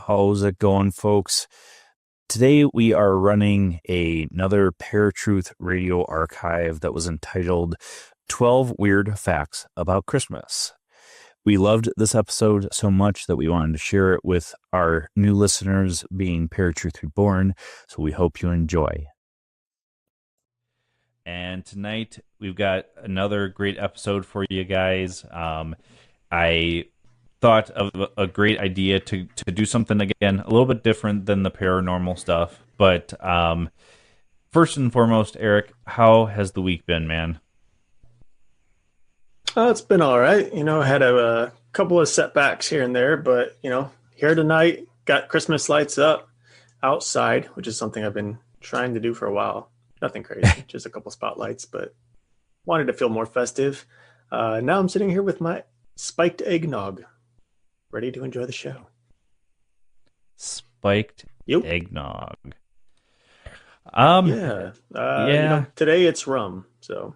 How's it going, folks? Today we are running another ParaTruth Radio archive that was entitled 12 Weird Facts About Christmas. We loved this episode so much that we wanted to share it with our new listeners, being ParaTruth Reborn, so we hope you enjoy. And tonight we've got another great episode for you guys. I thought of a great idea to do something again a little bit different than the paranormal stuff. But first and foremost, Erik, how has the week been, man? Oh, it's been all right. Had a couple of setbacks here and there, but, here tonight, got Christmas lights up outside, which is something I've been trying to do for a while. Nothing crazy, just a couple spotlights, but wanted to feel more festive. Now I'm sitting here with my spiked eggnog, ready to enjoy the show. Spiked eggnog. Yeah. Today it's rum, so.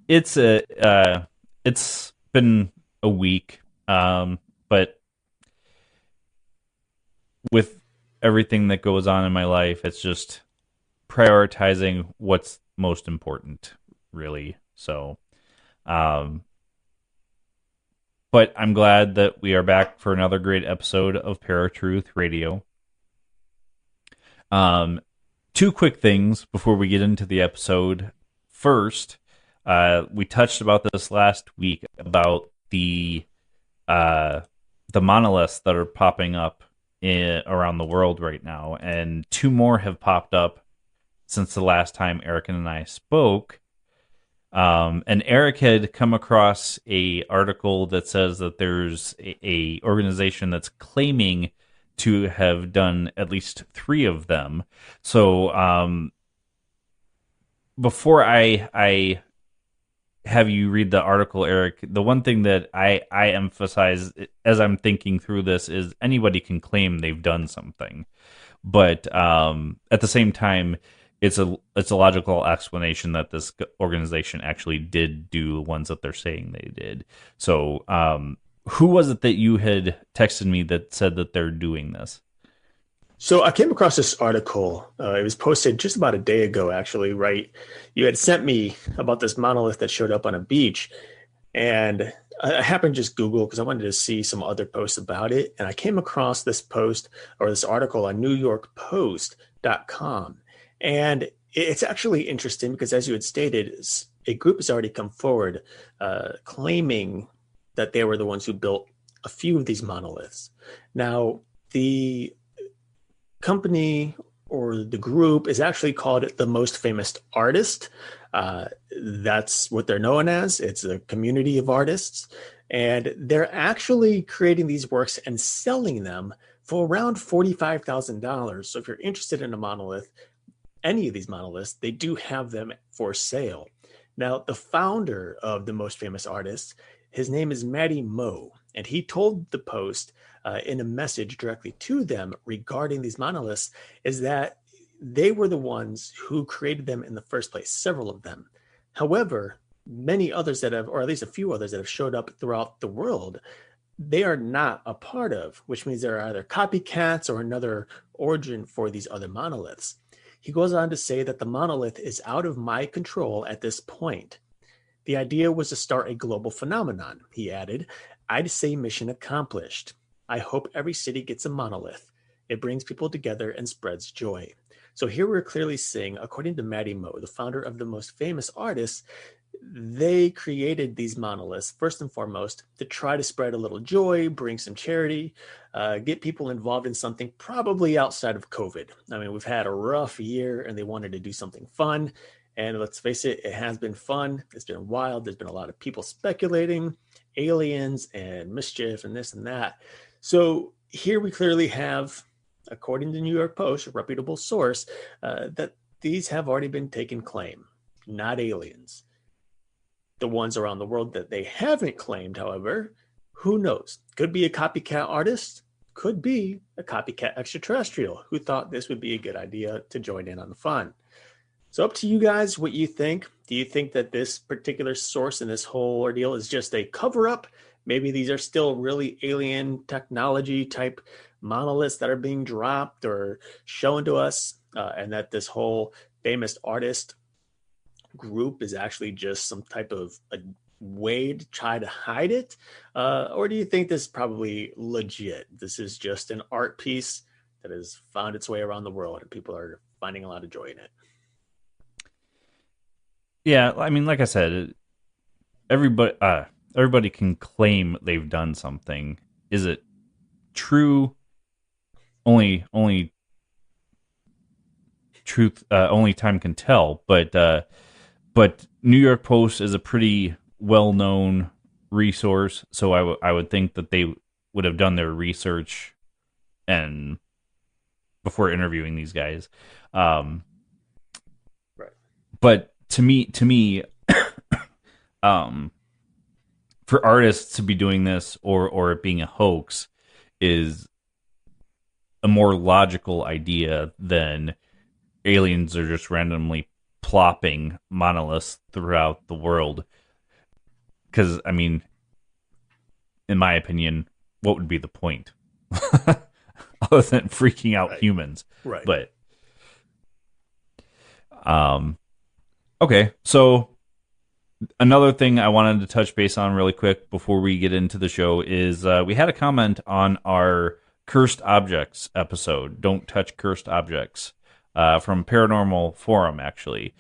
It's been a week, but with everything that goes on in my life, it's just prioritizing what's most important, really. So, but I'm glad that we are back for another great episode of ParaTruth Radio. Two quick things before we get into the episode. First, we touched about this last week about the monoliths that are popping up around the world right now, and two more have popped up since the last time Erik and I spoke. And Erik had come across a article that says that there's a organization that's claiming to have done at least 3 of them. So before I have you read the article, Erik, the one thing that I emphasize as I'm thinking through this is anybody can claim they've done something, but at the same time, it's a logical explanation that this organization actually did do the ones that they're saying they did. So who was it that you had texted me that said that they're doing this? So I came across this article. It was posted just about a day ago, actually, right? You had sent me about this monolith that showed up on a beach. And I happened to just Google because I wanted to see some other posts about it. And I came across this post or this article on NewYorkPost.com. And it's actually interesting because, as you had stated, a group has already come forward claiming that they were the ones who built a few of these monoliths. Now, the company or the group is actually called the Most Famous Artist. That's what they're known as. It's a community of artists, and they're actually creating these works and selling them for around $45,000. So if you're interested in a monolith, any of these monoliths, they do have them for sale. Now, the founder of the Most Famous Artist, his name is Matty Moe, and he told the Post in a message directly to them regarding these monoliths is that they were the ones who created them in the first place, several of them. However, many others that have, or at least a few others that have showed up throughout the world, they are not a part of, which means they're either copycats or another origin for these other monoliths. He goes on to say that the monolith is out of my control at this point. The idea was to start a global phenomenon, he added. I'd say mission accomplished. I hope every city gets a monolith. It brings people together and spreads joy. So here we're clearly seeing, according to Matty Moe, the founder of the Most Famous Artists, they created these monoliths, first and foremost, to try to spread a little joy, bring some charity, get people involved in something probably outside of COVID. I mean, we've had a rough year and they wanted to do something fun. And let's face it, it has been fun. It's been wild. There's been a lot of people speculating, aliens and mischief and this and that. So here we clearly have, according to New York Post, a reputable source, that these have already been taken claim, not aliens. The ones around the world that they haven't claimed, however, who knows? Could be a copycat artist, could be a copycat extraterrestrial who thought this would be a good idea to join in on the fun. So up to you guys what you think. Do you think that this particular source in this whole ordeal is just a cover-up maybe these are still really alien technology type monoliths that are being dropped or shown to us, and that this whole famous artist group is actually just some type of a way to try to hide it? Or do you think this is probably legit? This is just an art piece that has found its way around the world and people are finding a lot of joy in it? Yeah, I mean, like I said, everybody can claim they've done something. Is it true? Only truth, only time can tell. But New York Post is a pretty well known resource, so I would think that they would have done their research and before interviewing these guys. Um, Right. but to me, um, for artists to be doing this or it being a hoax is a more logical idea than aliens are just randomly plopping monoliths throughout the world. Because, I mean, in my opinion, what would be the point? Other than freaking out Right. humans. Right. But, okay, so another thing I wanted to touch base on really quick before we get into the show is we had a comment on our Cursed Objects episode. Don't touch cursed objects. From Paranormal Forum, actually.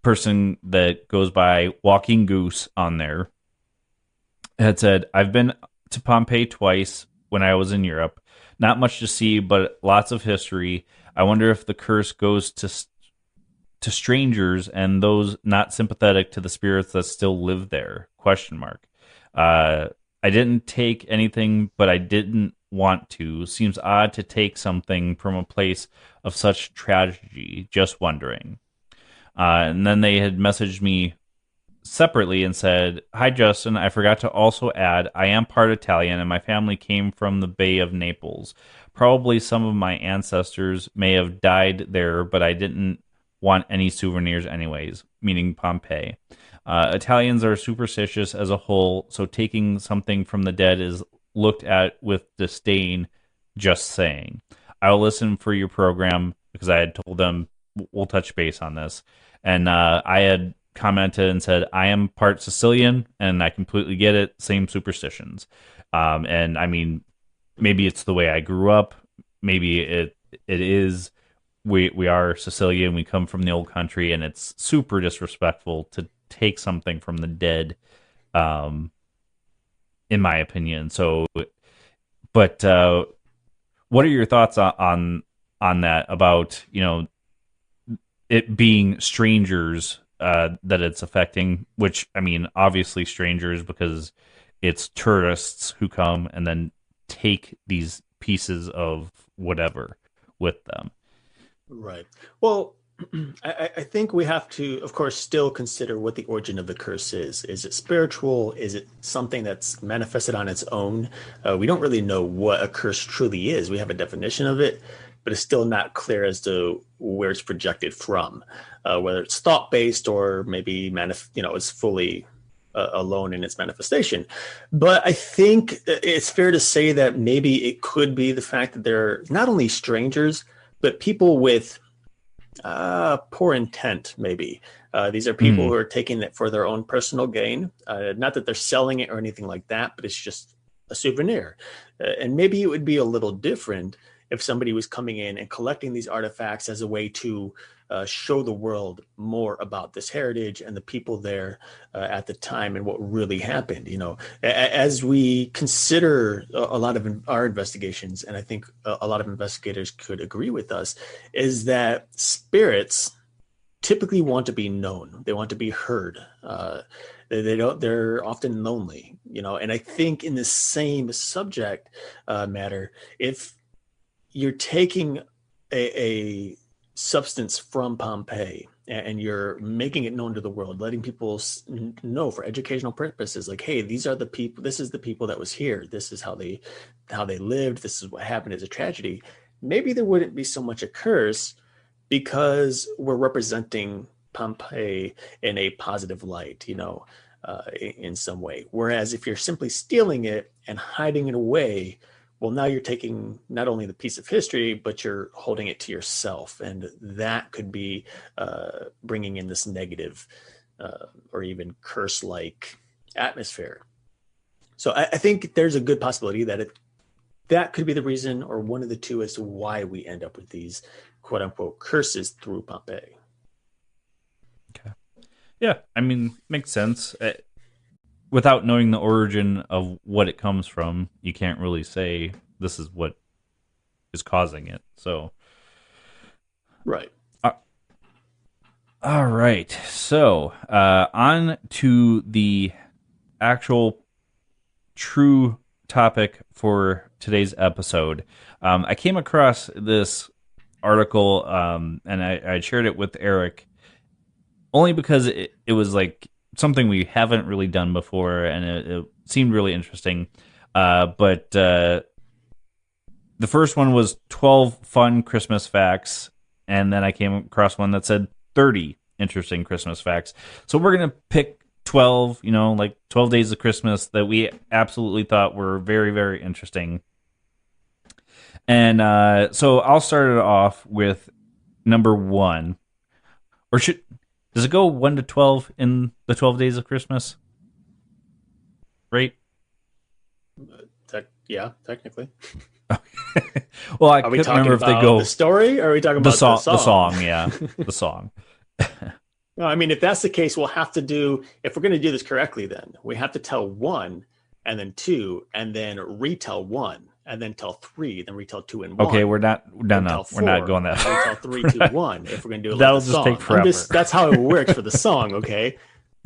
Person that goes by Walking Goose on there had said, I've been to Pompeii twice when I was in Europe. Not much to see, but lots of history. I wonder if the curse goes to strangers and those not sympathetic to the spirits that still live there? Question mark. I didn't take anything, but I didn't want to. Seems odd to take something from a place of such tragedy. Just wondering. And then they had messaged me separately and said, Hi, Justin. I forgot to also add, I am part Italian and my family came from the Bay of Naples. Probably some of my ancestors may have died there, but I didn't want any souvenirs anyways, meaning Pompeii. Italians are superstitious as a whole, so taking something from the dead is looked at with disdain, just saying. I'll listen for your program because I had told them we'll touch base on this. And I had commented and said, I am part Sicilian and I completely get it. Same superstitions. And I mean, maybe it's the way I grew up. Maybe it is. We are Sicilian. We come from the old country, and it's super disrespectful to take something from the dead, in my opinion. So, but what are your thoughts on that? About it being strangers that it's affecting? Which I mean, obviously strangers because it's tourists who come and then take these pieces of whatever with them. Right. Well, I think we have to, of course, still consider what the origin of the curse is. Is it spiritual? Is it something that's manifested on its own? We don't really know what a curse truly is. We have a definition of it, but it's still not clear as to where it's projected from, whether it's thought-based or maybe it's fully alone in its manifestation. But I think it's fair to say that maybe it could be the fact that they're not only strangers, but people with poor intent, maybe. These are people who are taking it for their own personal gain. Not that they're selling it or anything like that, but it's just a souvenir. And maybe it would be a little different if somebody was coming in and collecting these artifacts as a way to show the world more about this heritage and the people there at the time and what really happened. As we consider a lot of our investigations, and I think a lot of investigators could agree with us, is that spirits typically want to be known. They want to be heard. They don't. They're often lonely. And I think in the same subject matter, if you're taking a substance from Pompeii and you're making it known to the world, letting people know for educational purposes, like, hey, these are the people, this is the people that was here, this is how they lived, this is what happened as a tragedy. Maybe there wouldn't be so much a curse because we're representing Pompeii in a positive light. in some way. Whereas if you're simply stealing it and hiding it away, well, now you're taking not only the piece of history, but you're holding it to yourself. And that could be bringing in this negative or even curse-like atmosphere. So I think there's a good possibility that that could be the reason, or one of the two, as to why we end up with these quote unquote curses through Pompeii. Okay. Yeah, I mean, makes sense. Without knowing the origin of what it comes from, you can't really say this is what is causing it. So, right. All right. So, on to the actual true topic for today's episode. I came across this article, and I shared it with Erik only because it was like something we haven't really done before, and it seemed really interesting. But the first one was 12 fun Christmas facts, and then I came across one that said 30 interesting Christmas facts. So we're going to pick 12, like 12 days of Christmas that we absolutely thought were very, very interesting. And so I'll start it off with number 1. Or does it go 1 to 12 in the 12 days of Christmas? Right? Yeah, technically. Well, I couldn't remember if they go the story, or are we talking about the song? The song, yeah, the song. No, I mean, if that's the case, we'll have to do, if we're going to do this correctly, then we have to tell 1, and then 2, and then retell 1, and then tell 3, then retell 2 and 1. Okay, we're not going that far. Retell 3, 2, 1. If we're going to do it, that'll like just song. take forever. That's how it works for the song. Okay,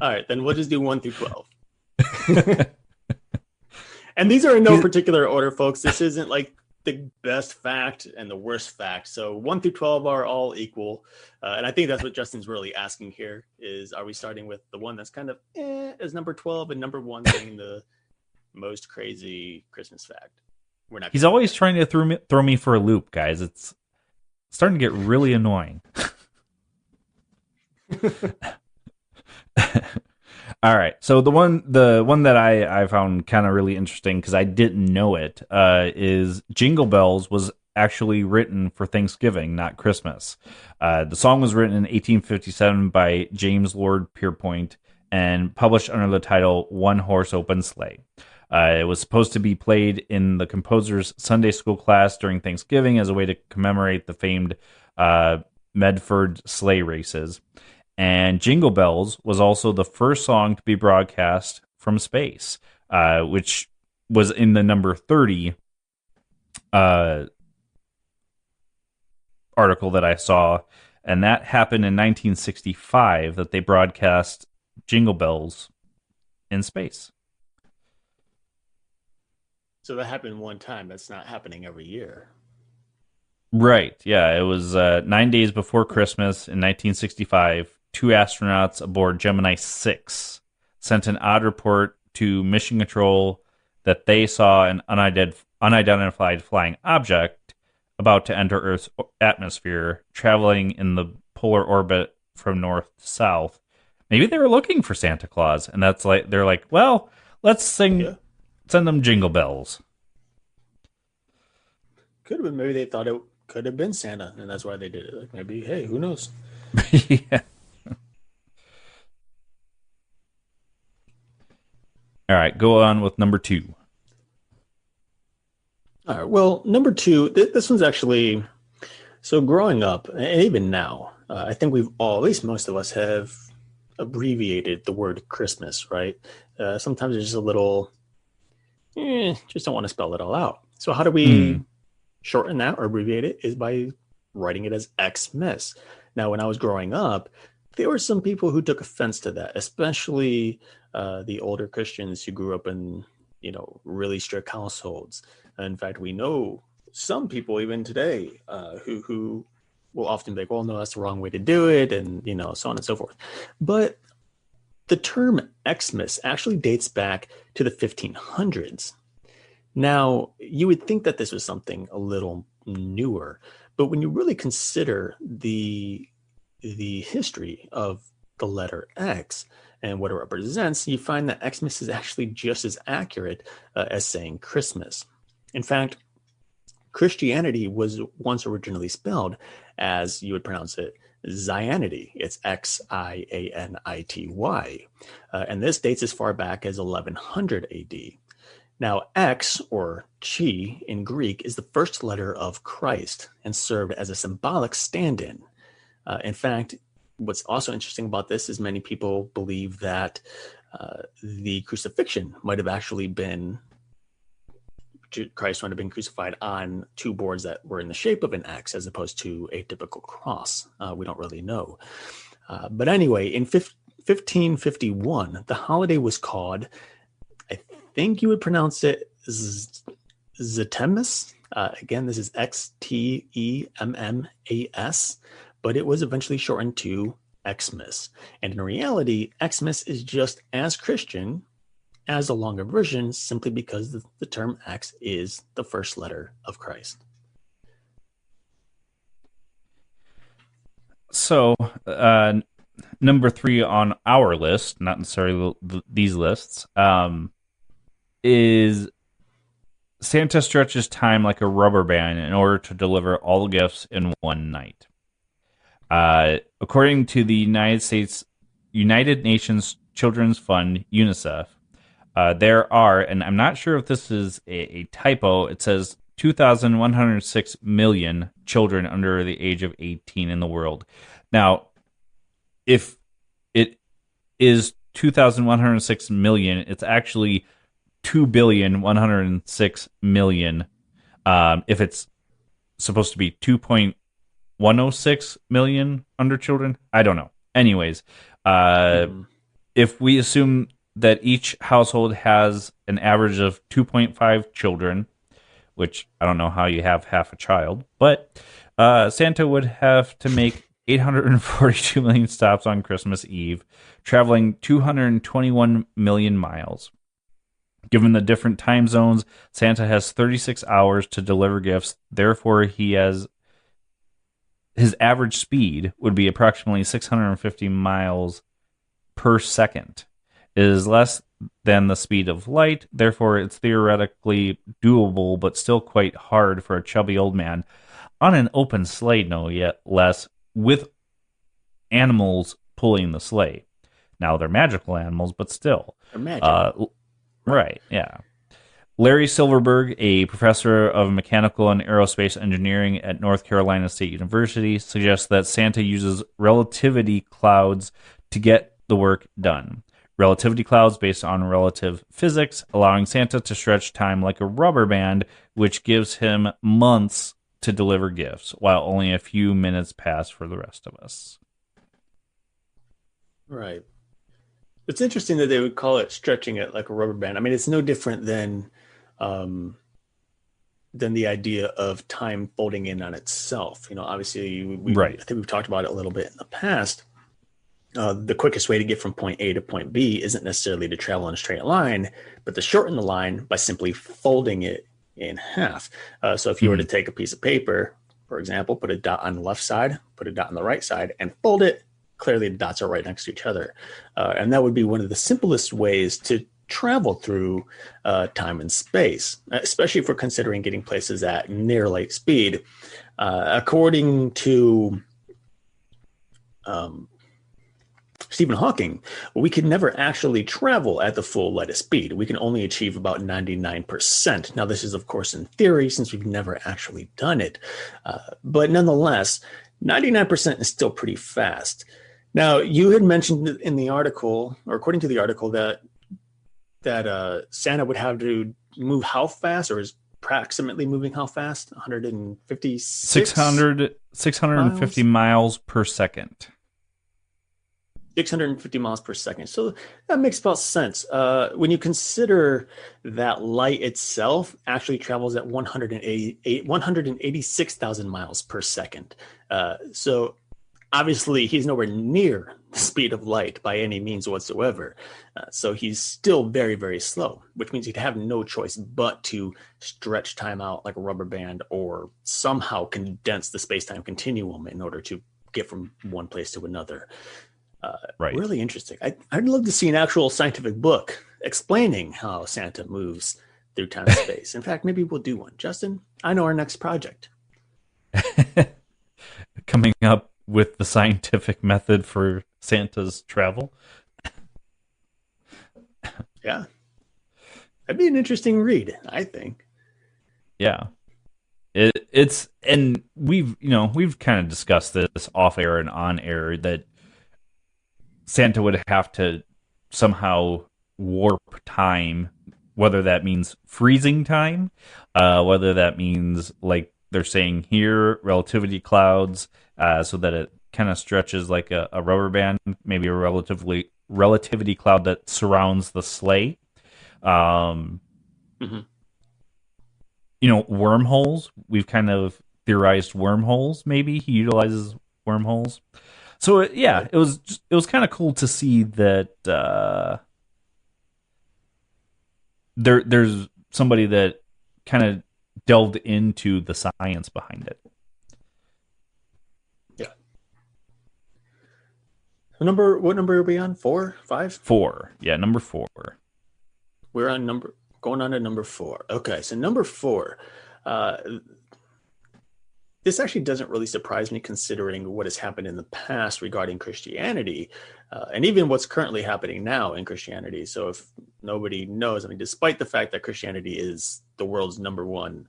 all right, then we'll just do 1 through 12. And these are in no particular order, folks. This isn't like the best fact and the worst fact. So 1 through 12 are all equal. And I think that's what Justin's really asking here is, are we starting with the one that's kind of as number 12 and number 1 being the most crazy Christmas fact? We're not. He's always trying to throw me for a loop, guys. It's starting to get really annoying. All right, so the one that I found kind of really interesting because I didn't know it is Jingle Bells was actually written for Thanksgiving, not Christmas. The song was written in 1857 by James Lord Pierpont and published under the title One Horse Open Sleigh. It was supposed to be played in the composer's Sunday school class during Thanksgiving as a way to commemorate the famed Medford sleigh races. And Jingle Bells was also the first song to be broadcast from space, which was in the number 30 article that I saw. And that happened in 1965, that they broadcast Jingle Bells in space. So that happened one time. That's not happening every year. Right. Yeah, it was 9 days before Christmas in 1965. 2 astronauts aboard Gemini 6 sent an odd report to Mission Control that they saw an unidentified flying object about to enter Earth's atmosphere, traveling in the polar orbit from north to south. Maybe they were looking for Santa Claus, and they're like, well, let's send them Jingle Bells. Could have been. Maybe they thought it could have been Santa, and that's why they did it. Like maybe, hey, who knows? Yeah. All right, go on with number 2. All right. Well, number 2, this one's actually, so growing up, and even now, I think we've all, at least most of us, have abbreviated the word Christmas, right? Sometimes it's just a little, just don't want to spell it all out. So how do we shorten that or abbreviate it? Is by writing it as Xmas. Now, when I was growing up, there were some people who took offense to that, especially the older Christians who grew up in, really strict households. In fact, we know some people even today who will often be like, well, no, that's the wrong way to do it, and, so on and so forth. But the term Xmas actually dates back to the 1500s. Now, you would think that this was something a little newer, but when you really consider the history of the letter X and what it represents, you find that Xmas is actually just as accurate as saying Christmas. In fact, Christianity was once originally spelled as you would pronounce it, Zionity. It's Xianity. And this dates as far back as 1100 AD. Now, X, or chi in Greek, is the first letter of Christ and served as a symbolic stand-in. In fact, what's also interesting about this is many people believe that the crucifixion might have actually been, Christ might have been crucified on two boards that were in the shape of an X as opposed to a typical cross. We don't really know. But anyway, in 1551, the holiday was called, I think you would pronounce it Xtemmas. Again, this is Xtemmas, but it was eventually shortened to Xmas. And in reality, Xmas is just as Christian as a longer version, simply because the term X is the first letter of Christ. So, number 3 on our list, not necessarily these lists, is Santa stretches time like a rubber band in order to deliver all gifts in one night. According to the United Nations Children's Fund, UNICEF, there are, and I'm not sure if this is a typo, it says 2,106 million children under the age of 18 in the world. Now, if it is 2,106 million, it's actually 2,106,000,000. If it's supposed to be 2.106 million under children, I don't know. Anyways, if we assume that each household has an average of 2.5 children, which I don't know how you have half a child, but Santa would have to make 842 million stops on Christmas Eve, traveling 221 million miles. Given the different time zones, Santa has 36 hours to deliver gifts. Therefore, his average speed would be approximately 650 miles per second. It is less than the speed of light. Therefore, it's theoretically doable, but still quite hard for a chubby old man on an open sleigh, no yet less, with animals pulling the sleigh. Now, they're magical animals, but still. They're magical. Right, yeah. Larry Silverberg, a professor of mechanical and aerospace engineering at North Carolina State University, suggests that Santa uses relativity clouds to get the work done. Relativity clouds based on relative physics, allowing Santa to stretch time like a rubber band, which gives him months to deliver gifts, while only a few minutes pass for the rest of us. Right. It's interesting that they would call it stretching it like a rubber band. I mean, it's no different than the idea of time folding in on itself. You know, obviously, right. I think we've talked about it a little bit in the past. The quickest way to get from point A to point B isn't necessarily to travel in a straight line, but to shorten the line by simply folding it in half. So if you were to take a piece of paper, for example, put a dot on the left side, put a dot on the right side, and fold it, clearly the dots are right next to each other. And that would be one of the simplest ways to travel through time and space, especially if we're considering getting places at near light speed. According to Stephen Hawking, we could never actually travel at the full light of speed. We can only achieve about 99%. Now, this is, of course, in theory, since we've never actually done it. But nonetheless, 99% is still pretty fast. Now, you had mentioned in the article, or according to the article, that Santa would have to move how fast, or is approximately moving how fast? 650 miles per second. 650 miles per second. So that makes about sense. When you consider that light itself actually travels at 186,000 miles per second. So obviously he's nowhere near the speed of light by any means whatsoever. So he's still very, very slow, which means he'd have no choice but to stretch time out like a rubber band or somehow condense the space-time continuum in order to get from one place to another. Right. Really interesting. I'd love to see an actual scientific book explaining how Santa moves through time and space. In fact, maybe we'll do one. Justin, I know our next project. Coming up with the scientific method for Santa's travel. Yeah. That'd be an interesting read, I think. Yeah. It's and we've kind of discussed this off air and on air that Santa would have to somehow warp time, whether that means freezing time, whether that means like they're saying here, relativity clouds, so that it kind of stretches like a rubber band, maybe a relativity cloud that surrounds the sleigh. Um, Mm-hmm. Wormholes. We've kind of theorized wormholes. Maybe he utilizes wormholes. So yeah, Right. it was kind of cool to see that there's somebody that kind of delved into the science behind it. Yeah. What number are we on? 4, 5? 4, yeah, number 4. We're on going on to number 4. Okay, so number 4. Uh, this actually doesn't really surprise me considering what has happened in the past regarding Christianity, and even what's currently happening now in Christianity. So if nobody knows, I mean, despite the fact that Christianity is the world's number one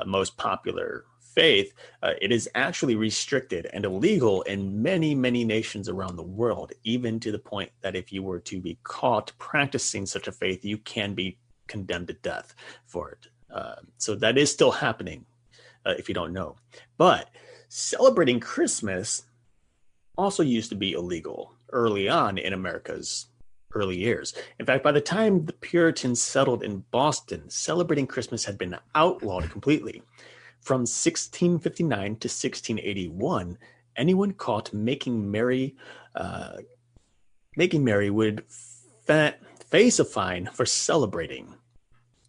most popular faith, it is actually restricted and illegal in many, many nations around the world, even to the point that if you were to be caught practicing such a faith, you can be condemned to death for it. So that is still happening, if you don't know. But celebrating Christmas also used to be illegal early on in America's early years. In fact, by the time the Puritans settled in Boston, celebrating Christmas had been outlawed completely. From 1659 to 1681, anyone caught making merry would face a fine for celebrating.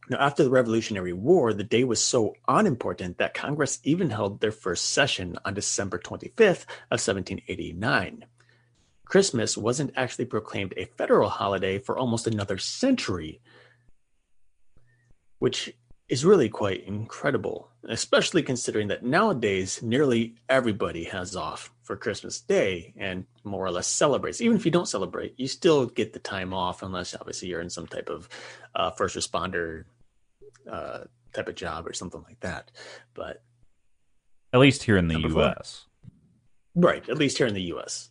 Now, after the Revolutionary War, the day was so unimportant that Congress even held their first session on December 25th of 1789. Christmas wasn't actually proclaimed a federal holiday for almost another century, which is really quite incredible, especially considering that nowadays nearly everybody has off for Christmas Day and more or less celebrates. Even if you don't celebrate, you still get the time off, unless obviously you're in some type of first responder type of job or something like that. But At least here in the number 4, U.S. right? At least here in the U.S.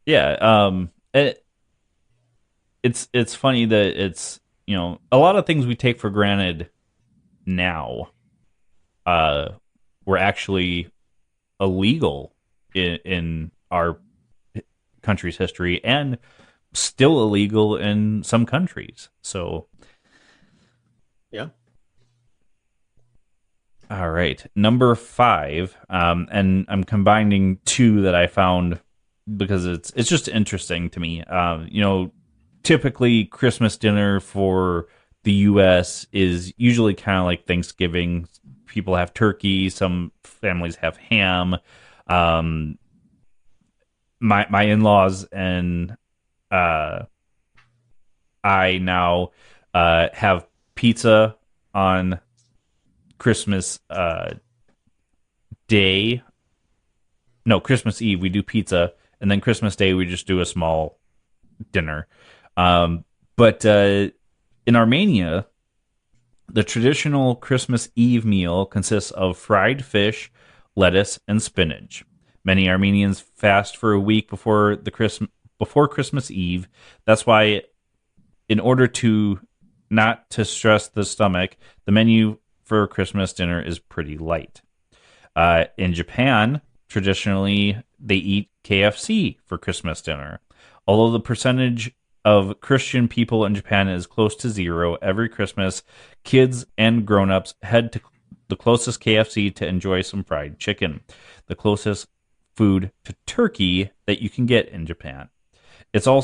Yeah. It's funny that it's a lot of things we take for granted now were actually illegal in our country's history and still illegal in some countries. So, Yeah. all right, number 5, and I'm combining 2 that I found because it's just interesting to me. Typically Christmas dinner for the U.S. is usually kind of like Thanksgiving. People have turkey. Some families have ham. My in-laws and I now have pizza on Christmas Day. No, Christmas Eve we do pizza, and then Christmas Day we just do a small dinner. But in Armenia, the traditional Christmas Eve meal consists of fried fish, lettuce, and spinach. Many Armenians fast for a week before Christmas Eve. That's why, in order to not to stress the stomach, the menu for Christmas dinner is pretty light. In Japan, traditionally, they eat KFC for Christmas dinner. Although the percentage of Christian people in Japan is close to 0, every Christmas, kids and grown-ups head to the closest KFC to enjoy some fried chicken, the closest food to turkey that you can get in Japan. It's all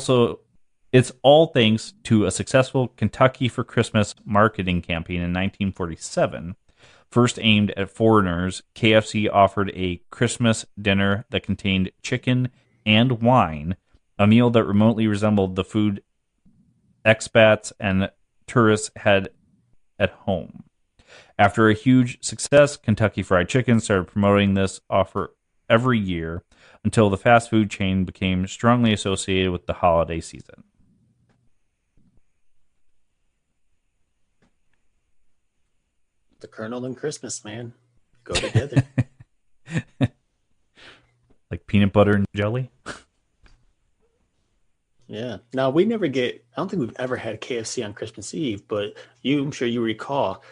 thanks to a successful Kentucky for Christmas marketing campaign in 1947. First aimed at foreigners, KFC offered a Christmas dinner that contained chicken and wine, a meal that remotely resembled the food expats and tourists had at home. After a huge success, Kentucky Fried Chicken started promoting this offer every year until the fast food chain became strongly associated with the holiday season. The Colonel and Christmas, man, go together. Like peanut butter and jelly? Yeah. Now we never get. I don't think we've ever had KFC on Christmas Eve, but I'm sure you recall,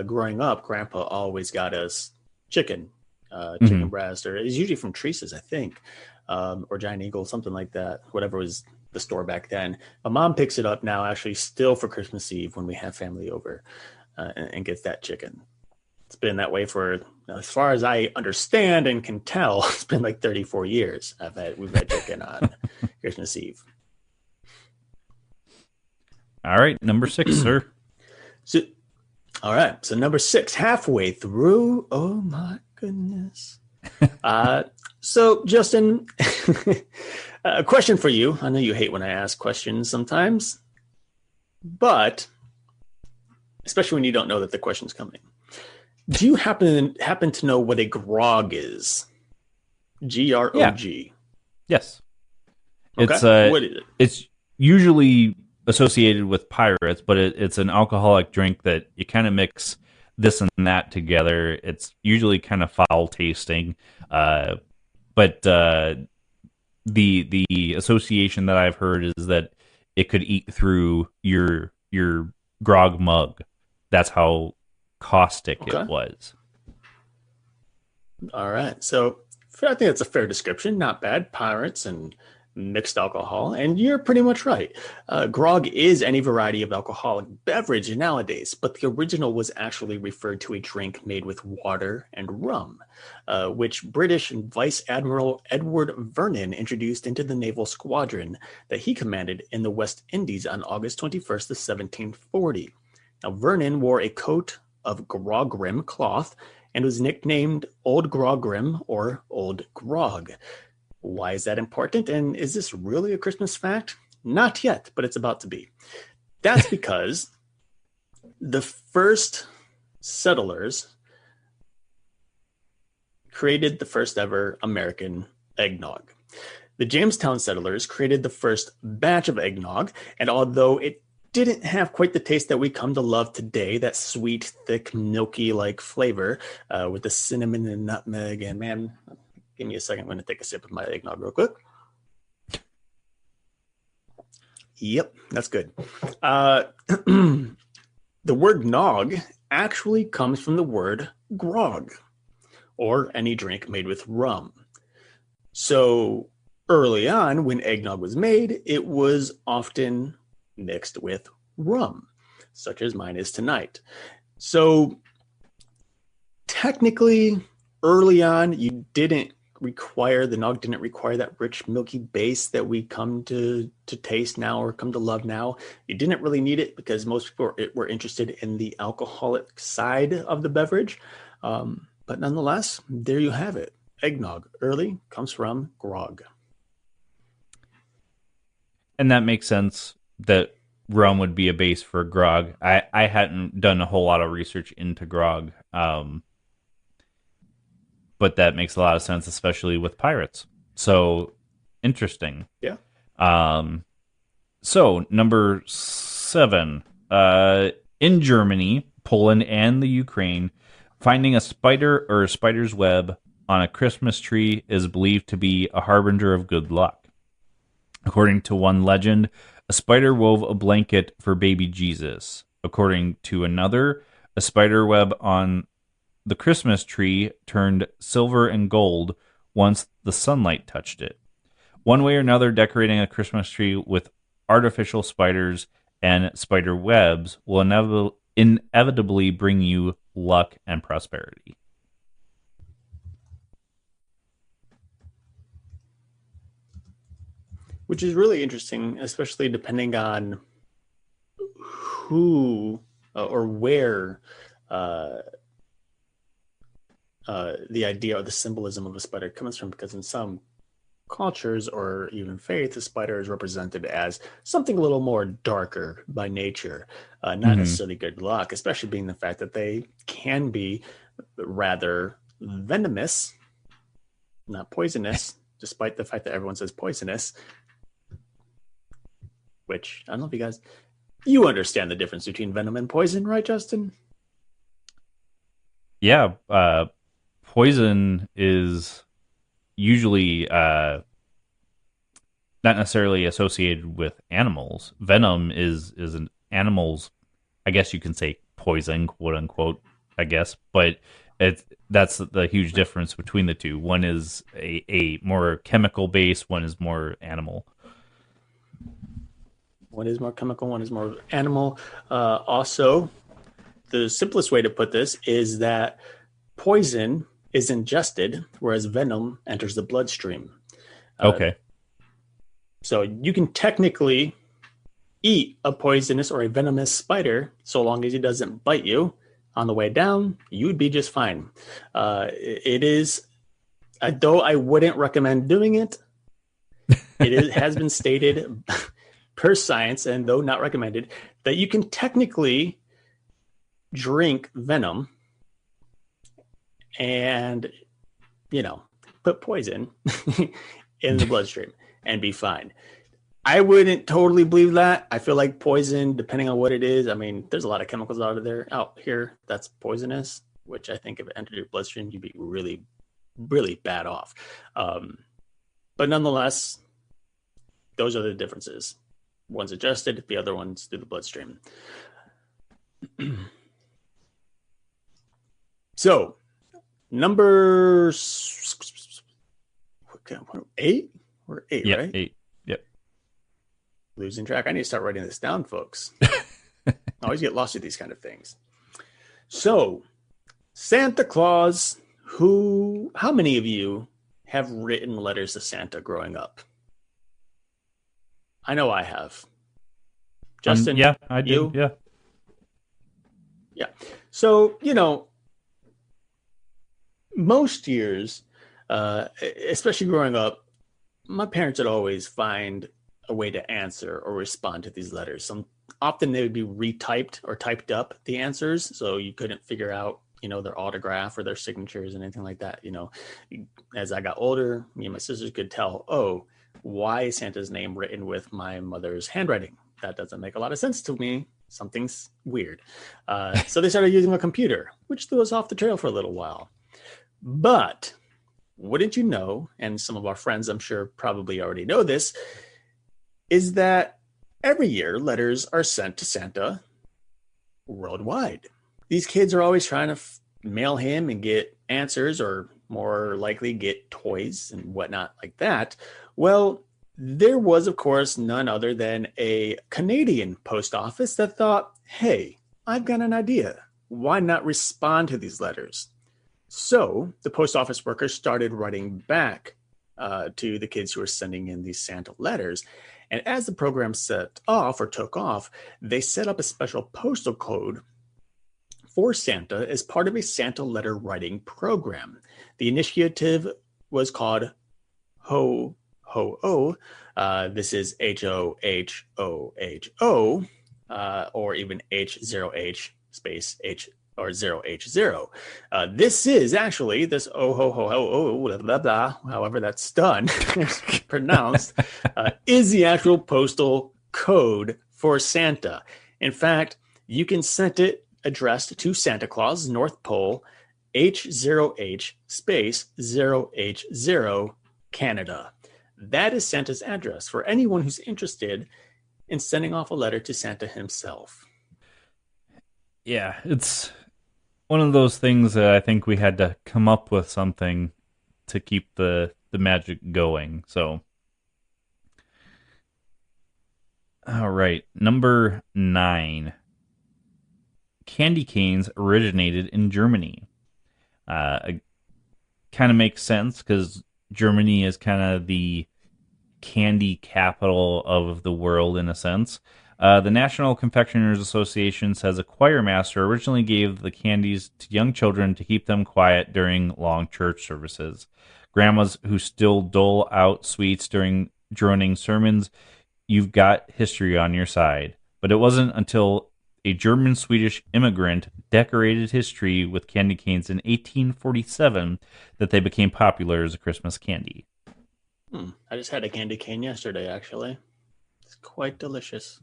growing up, Grandpa always got us chicken, chicken breast, or it's usually from Teresa's, I think, or Giant Eagle, something like that. Whatever was the store back then. My mom picks it up now, actually, still for Christmas Eve when we have family over, and gets that chicken. It's been that way for, as far as I understand and can tell, it's been like 34 years. We've had chicken on Christmas Eve. All right, number 6, sir. So, all right, so number 6, halfway through. Oh my goodness. So Justin, a question for you. I know you hate when I ask questions sometimes, but especially when you don't know that the question's coming. Do you happen to know what a grog is? GROG. Yeah. Yes. Okay. What is it? It's usually associated with pirates, but it's an alcoholic drink that you kind of mix this and that together. It's usually kind of foul tasting, but the association that I've heard is that it could eat through your grog mug. That's how caustic it was. All right, so I think that's a fair description. Not bad. Pirates and mixed alcohol, and you're pretty much right. Grog is any variety of alcoholic beverage nowadays, but the original was actually referred to a drink made with water and rum, which British Vice Admiral Edward Vernon introduced into the naval squadron that he commanded in the West Indies on August 21st, 1740. Now, Vernon wore a coat of grogrim cloth and was nicknamed Old Grogrim or Old Grog. Why is that important? And is this really a Christmas fact? Not yet, but it's about to be. That's because the first settlers created the first ever American eggnog. The Jamestown settlers created the first batch of eggnog, and although it didn't have quite the taste that we come to love today, that sweet, thick, milky-like flavor with the cinnamon and nutmeg, and man, give me a second. I'm going to take a sip of my eggnog real quick. Yep, that's good. The word nog actually comes from the word grog, or any drink made with rum. So early on, when eggnog was made, it was often mixed with rum, such as mine is tonight. So technically, early on, the nog didn't require that rich milky base that we come to taste now or come to love now. You didn't really need it because most people were interested in the alcoholic side of the beverage. But nonetheless, there you have it. Eggnog early comes from grog. And that makes sense that rum would be a base for grog. I hadn't done a whole lot of research into grog. But that makes a lot of sense, especially with pirates. So interesting. Yeah. So number 7, in Germany, Poland, and the Ukraine, finding a spider or a spider's web on a Christmas tree is believed to be a harbinger of good luck. According to one legend, a spider wove a blanket for baby Jesus. According to another, a spider web on the Christmas tree turned silver and gold once the sunlight touched it. One way or another, decorating a Christmas tree with artificial spiders and spider webs will inevitably bring you luck and prosperity. Which is really interesting, especially depending on who or where the idea or the symbolism of a spider comes from, because in some cultures or even faith, the spider is represented as something a little more darker by nature, not Hmm. necessarily good luck, especially being the fact that they can be rather venomous, not poisonous, despite the fact that everyone says poisonous, which I don't know if you understand the difference between venom and poison, right, Justin? Yeah, poison is usually not necessarily associated with animals. Venom is an animal's, I guess you can say poison, quote unquote, I guess, but that's the huge difference between the two. One is a more chemical base, one is more animal. One is more chemical, one is more animal. Also, the simplest way to put this is that poison is ingested, whereas venom enters the bloodstream. Uh, Okay. so you can technically eat a poisonous or a venomous spider so long as it doesn't bite you. On the way down, you would be just fine. It is, though I wouldn't recommend doing it, has been stated per science, and though not recommended, that you can technically drink venom and, put poison in the bloodstream and be fine. I wouldn't totally believe that. I feel like poison, depending on what it is, I mean, there's a lot of chemicals out here that's poisonous, which I think if it entered your bloodstream, you'd be really, really bad off. But nonetheless, those are the differences. One's adjusted, the other one's through the bloodstream. So, number 8? We're 8, Yep. right? 8. Yep. Losing track. I need to start writing this down, folks. I always get lost with these kind of things. So, Santa Claus, how many of you have written letters to Santa growing up? I know I have. Justin? Yeah, I you? do. Yeah. Yeah. So, most years, especially growing up, my parents would always find a way to answer or respond to these letters. Often they would be retyped or typed up, the answers, so you couldn't figure out, their autograph or their signatures and anything like that. As I got older, me and my sisters could tell, oh, why is Santa's name written with my mother's handwriting? That doesn't make a lot of sense to me. Something's weird. So they started using a computer, which threw us off the trail for a little while. But wouldn't you know, and some of our friends I'm sure probably already know this, is that every year letters are sent to Santa worldwide. These kids are always trying to mail him and get answers, or more likely get toys and whatnot like that. Well, there was, of course, none other than a Canadian post office that thought, hey, I've got an idea. Why not respond to these letters? So the post office workers started writing back to the kids who were sending in these Santa letters. And as the program took off, they set up a special postal code for Santa as part of a Santa letter writing program. The initiative was called Ho Ho Oh. This is HOHOHO, or even H0H space H or 0H0. This is actually this oh ho ho ho oh blah blah blah, however that's done, pronounced, is the actual postal code for Santa. In fact, you can send it addressed to Santa Claus, North Pole, H0H space 0H0, Canada. That is Santa's address for anyone who's interested in sending off a letter to Santa himself. Yeah, it's one of those things that I think we had to come up with something to keep the magic going. So, all right, number 9. Candy canes originated in Germany. Kind of makes sense because Germany is kind of the candy capital of the world in a sense. The National Confectioners Association says a choir master originally gave the candies to young children to keep them quiet during long church services. grandmas who still dole out sweets during droning sermons, you've got history on your side. But it wasn't until a German-Swedish immigrant decorated his tree with candy canes in 1847 that they became popular as a Christmas candy. I just had a candy cane yesterday, actually. It's quite delicious.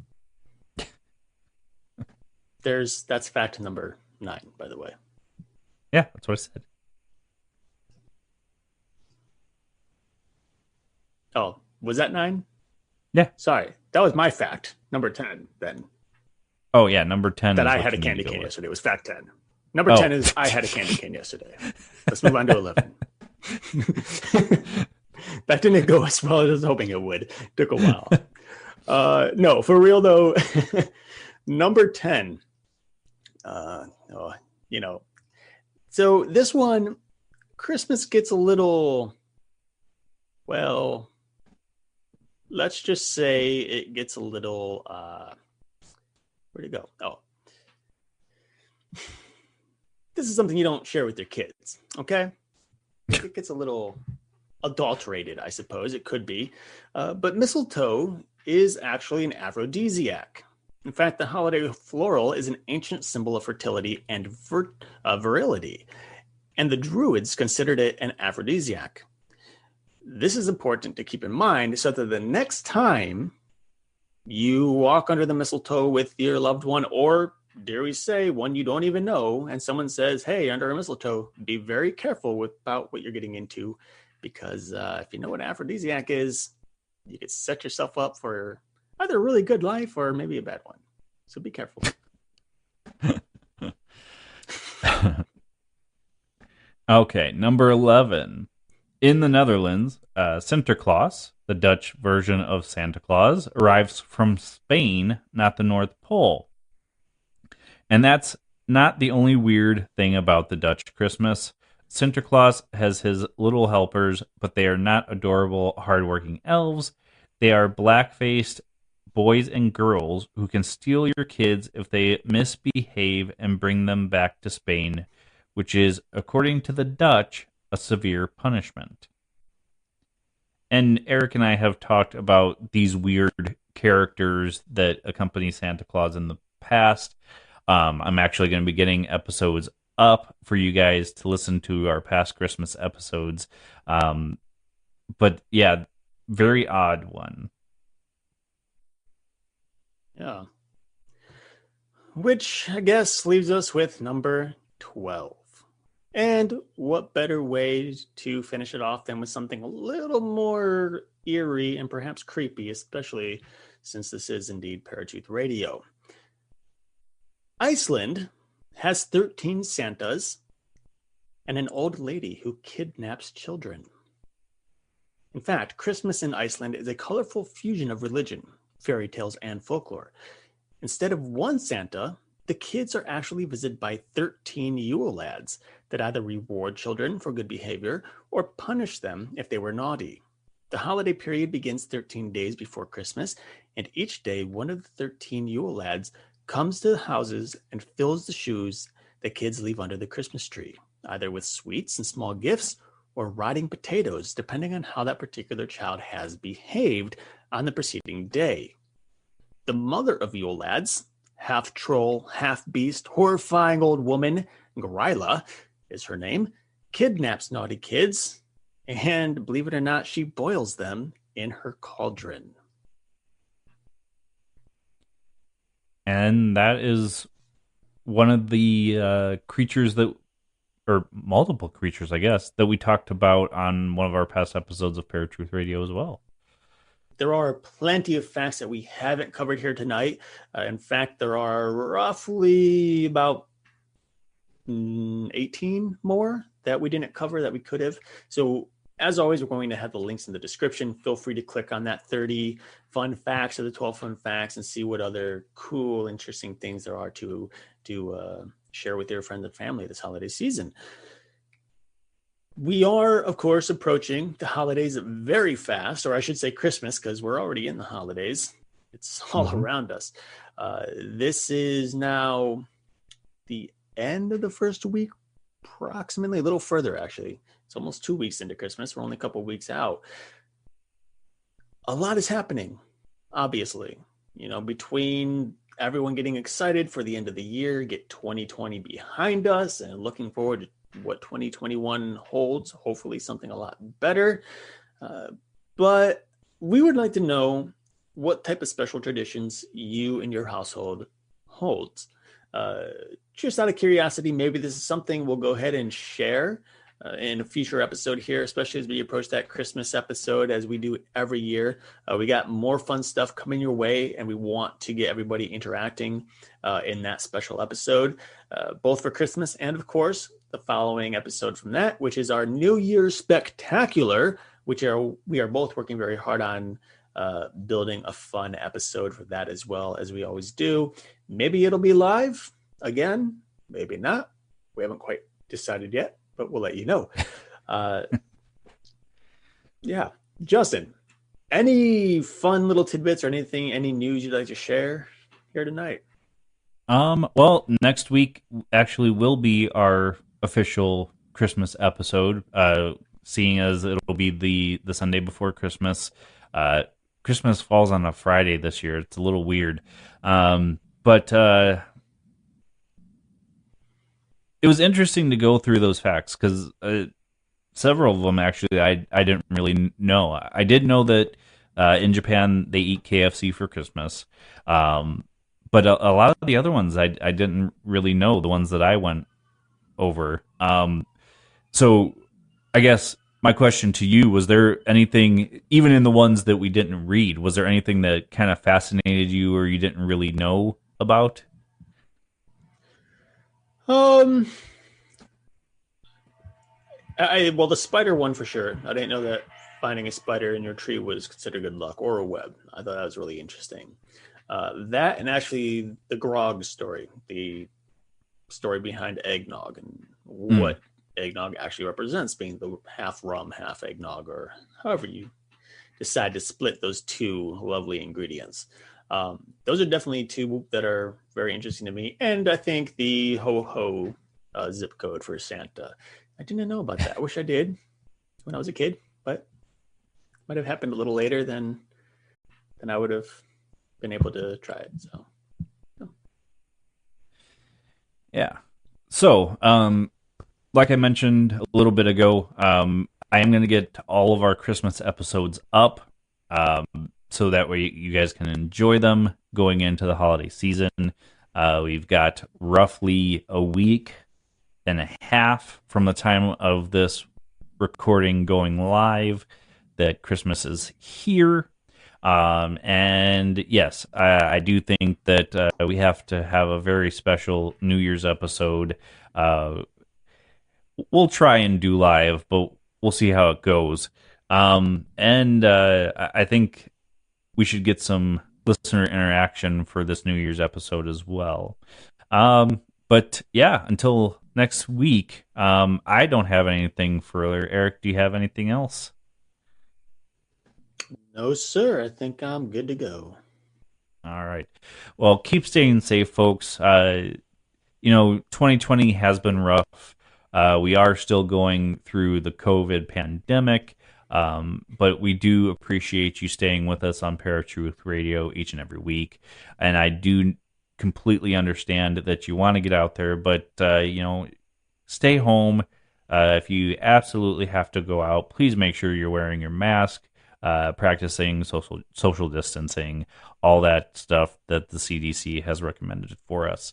That's fact number 9, by the way. Yeah, that's what I said. Oh, was that 9? Yeah. Sorry, that was my fact. Number 10, then. Oh, yeah, number 10 that is I what had a you candy need to go cane with. yesterday. It was fact 10. Number 10 is I had a candy cane yesterday. Let's move on to 11. That didn't go as well as I was hoping it would. Took a while. No, for real though. Number 10. So this one, Christmas gets a little, well, let's just say it gets a little, where'd it go? Oh, this is something you don't share with your kids, okay? It gets a little adulterated, I suppose. It could be. But mistletoe is actually an aphrodisiac. In fact, the holiday floral is an ancient symbol of fertility and virility, and the Druids considered it an aphrodisiac. This is important to keep in mind so that the next time you walk under the mistletoe with your loved one, or dare we say one you don't even know, and someone says, hey, under a mistletoe, be very careful about what you're getting into, because if you know what aphrodisiac is, you could set yourself up for either a really good life or maybe a bad one. So be careful. Okay, number 11. In the Netherlands, Sinterklaas, the Dutch version of Santa Claus, arrives from Spain, not the North Pole. And that's not the only weird thing about the Dutch Christmas. Sinterklaas has his little helpers, but they are not adorable, hardworking elves. They are black-faced boys and girls who can steal your kids if they misbehave and bring them back to Spain, which is, according to the Dutch, a severe punishment. And Eric and I have talked about these weird characters that accompany Santa Claus in the past. I'm actually going to be getting episodes up for you guys to listen to our past Christmas episodes. But yeah, very odd one. Yeah. Which I guess leaves us with number 12. And what better way to finish it off than with something a little more eerie and perhaps creepy, especially since this is indeed ParaTruth Radio. Iceland has 13 Santas and an old lady who kidnaps children. In fact, Christmas in Iceland is a colorful fusion of religion, fairy tales, and folklore. Instead of one Santa, the kids are actually visited by 13 Yule lads that either reward children for good behavior or punish them if they were naughty. The holiday period begins 13 days before Christmas, and each day one of the 13 Yule lads comes to the houses and fills the shoes that kids leave under the Christmas tree, either with sweets and small gifts or rotting potatoes, depending on how that particular child has behaved on the preceding day. The mother of Yule lads, half troll, half beast, horrifying old woman, Gryla is her name, kidnaps naughty kids, and believe it or not, she boils them in her cauldron. And that is one of the creatures that, or multiple creatures, I guess, that we talked about on one of our past episodes of ParaTruth Radio as well. There are plenty of facts that we haven't covered here tonight. In fact, there are roughly about 18 more that we didn't cover that we could have. So as always, we're going to have the links in the description. Feel free to click on that 30 fun facts or the 12 fun facts and see what other cool, interesting things there are to share with your friends and family this holiday season. We are, of course, approaching the holidays very fast, or I should say Christmas, because we're already in the holidays. It's all around us. This is now the end of the first week approximately a little further, actually. It's almost 2 weeks into Christmas. We're only a couple weeks out. A lot is happening, obviously. Between everyone getting excited for the end of the year, get 2020 behind us, and looking forward to what 2021 holds, hopefully something a lot better. But we would like to know what type of special traditions you and your household holds. Just out of curiosity, maybe this is something we'll go ahead and share in a future episode here, especially as we approach that Christmas episode, as we do every year. We got more fun stuff coming your way, and we want to get everybody interacting in that special episode, both for Christmas and, of course, the following episode from that, which is our New Year's Spectacular, which we are both working very hard on building a fun episode for that, as well as we always do. Maybe it'll be live again, maybe not. We haven't quite decided yet, but we'll let you know. Yeah. Justin, any fun little tidbits or any news you'd like to share here tonight? Well, next week actually will be our official Christmas episode, seeing as it'll be the Sunday before Christmas. Christmas falls on a Friday this year. It's a little weird. But it was interesting to go through those facts because several of them actually I didn't really know. I did know that in Japan they eat KFC for Christmas, but a lot of the other ones I didn't really know, the ones that I went over. So I guess my question to you, was there anything, even in the ones that we didn't read, was there anything that kind of fascinated you or you didn't really know about? Well, the spider one for sure. I didn't know that finding a spider in your tree was considered good luck, or a web. I thought that was really interesting. That, and actually the grog story, the story behind eggnog and what eggnog actually represents, being the half rum, half eggnog, or however you decide to split those two lovely ingredients. Those are definitely two that are very interesting to me. And I think the ho-ho zip code for Santa. I didn't know about that. I wish I did when I was a kid, but might have happened a little later than I would have been able to try it. So, yeah. So, like I mentioned a little bit ago, I am going to get all of our Christmas episodes up, so that way you guys can enjoy them going into the holiday season. We've got roughly a week and a half from the time of this recording going live that Christmas is here. And yes, I do think that we have to have a very special New Year's episode. We'll try and do live, but we'll see how it goes. And I think we should get some listener interaction for this New Year's episode as well. But yeah, until next week, I don't have anything further. Eric, do you have anything else? No, sir. I think I'm good to go. All right. Well, keep staying safe, folks. 2020 has been rough. We are still going through the COVID pandemic, but we do appreciate you staying with us on ParaTruth Radio each and every week. And I do completely understand that you want to get out there, but stay home. If you absolutely have to go out, please make sure you're wearing your mask, practicing social distancing, all that stuff that the CDC has recommended for us.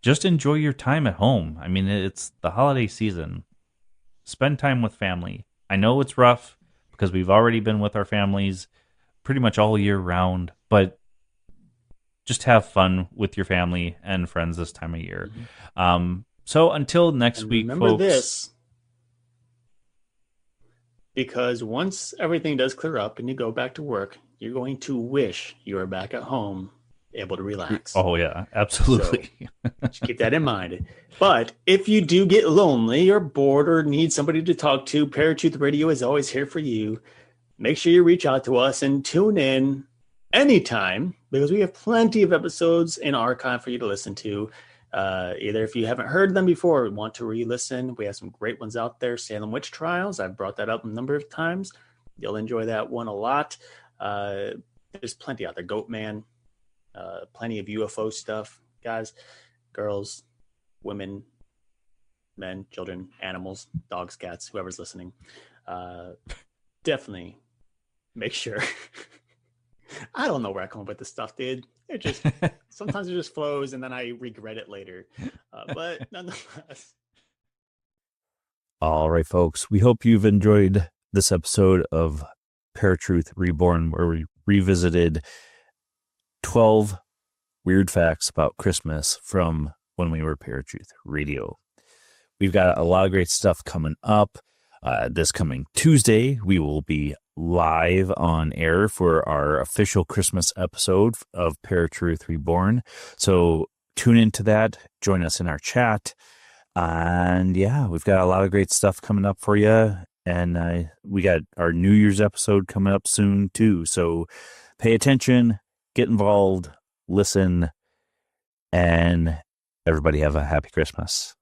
Just enjoy your time at home. I mean, it's the holiday season. Spend time with family. I know it's rough because we've already been with our families pretty much all year round, but just have fun with your family and friends this time of year. So until next week, remember folks. this, because once everything does clear up and you go back to work, you're going to wish you were back at home, able to relax. Oh yeah, absolutely. So, just keep that in mind. But if you do get lonely or bored or need somebody to talk to, ParaTruth Radio is always here for you. Make sure you reach out to us and tune in anytime, because we have plenty of episodes in archive for you to listen to. Either if you haven't heard them before or want to re-listen, we have some great ones out there. Salem Witch Trials, I've brought that up a number of times. You'll enjoy that one a lot. There's plenty out there. Goatman, plenty of UFO stuff. Guys, girls, women, men, children, animals, dogs, cats, whoever's listening. Definitely make sure. I don't know where I come up with this stuff, dude. It just sometimes it just flows, and then I regret it later. But nonetheless. All right, folks. We hope you've enjoyed this episode of ParaTruth Reborn, where we revisited 12 weird facts about Christmas from when we were ParaTruth Radio. We've got a lot of great stuff coming up. This coming Tuesday, we will be live on air for our official Christmas episode of ParaTruth Reborn. So tune into that. Join us in our chat. And yeah, we've got a lot of great stuff coming up for you. And we got our New Year's episode coming up soon too. So pay attention, get involved, listen, and everybody have a happy Christmas.